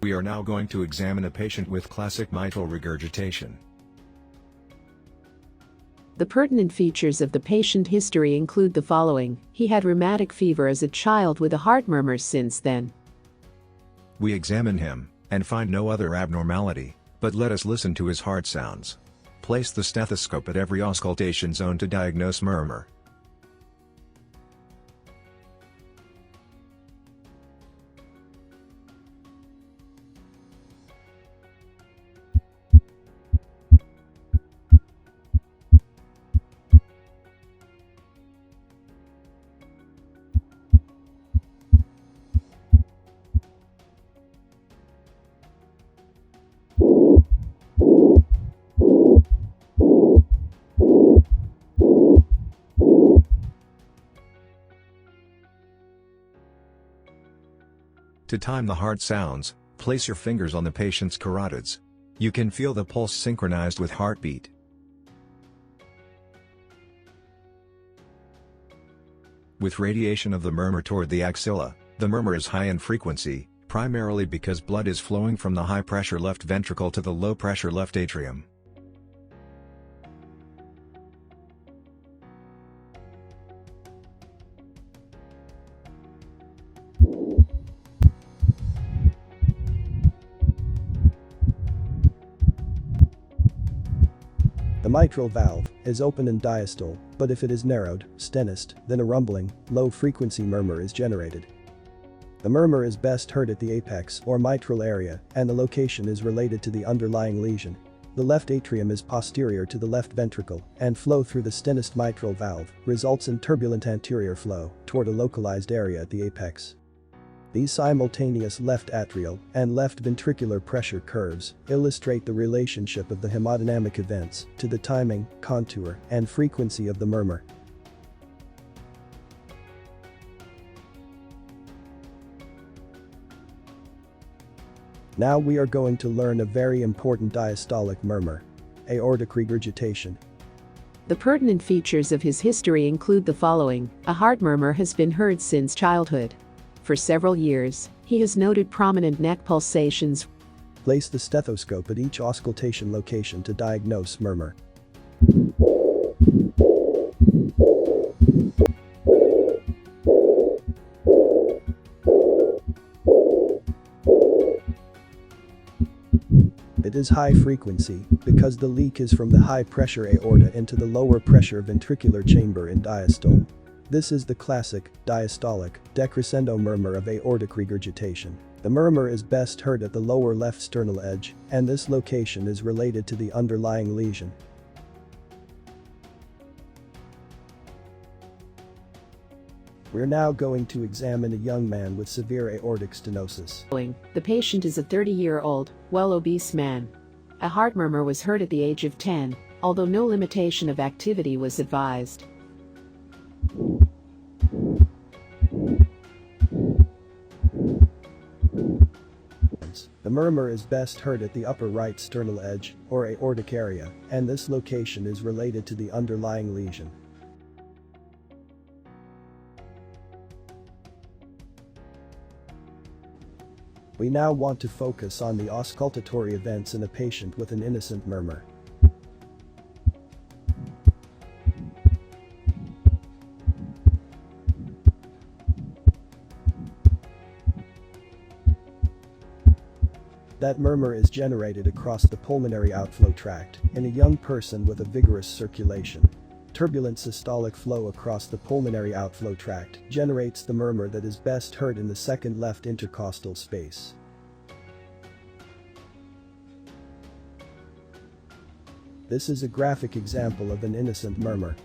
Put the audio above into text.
We are now going to examine a patient with classic mitral regurgitation. The pertinent features of the patient history include the following: he had rheumatic fever as a child with a heart murmur since then. We examine him, and find no other abnormality, but let us listen to his heart sounds. Place the stethoscope at every auscultation zone to diagnose murmur. To time the heart sounds, place your fingers on the patient's carotids. You can feel the pulse synchronized with heartbeat. With radiation of the murmur toward the axilla, the murmur is high in frequency, primarily because blood is flowing from the high-pressure left ventricle to the low-pressure left atrium. The mitral valve is open in diastole, but if it is narrowed, stenosed, then a rumbling, low-frequency murmur is generated. The murmur is best heard at the apex or mitral area, and the location is related to the underlying lesion. The left atrium is posterior to the left ventricle, and flow through the stenosed mitral valve results in turbulent anterior flow toward a localized area at the apex. These simultaneous left atrial and left ventricular pressure curves illustrate the relationship of the hemodynamic events to the timing, contour, and frequency of the murmur. Now we are going to learn a very important diastolic murmur: aortic regurgitation. The pertinent features of his history include the following: a heart murmur has been heard since childhood. For several years, he has noted prominent neck pulsations. Place the stethoscope at each auscultation location to diagnose murmur. It is high frequency because the leak is from the high pressure aorta into the lower pressure ventricular chamber in diastole. This is the classic, diastolic, decrescendo murmur of aortic regurgitation. The murmur is best heard at the lower left sternal edge, and this location is related to the underlying lesion. We're now going to examine a young man with severe aortic stenosis. The patient is a 30-year-old, well-obese man. A heart murmur was heard at the age of 10, although no limitation of activity was advised. The murmur is best heard at the upper right sternal edge, or aortic area, and this location is related to the underlying lesion. We now want to focus on the auscultatory events in a patient with an innocent murmur. That murmur is generated across the pulmonary outflow tract in a young person with a vigorous circulation. Turbulent systolic flow across the pulmonary outflow tract generates the murmur that is best heard in the second left intercostal space. This is a graphic example of an innocent murmur.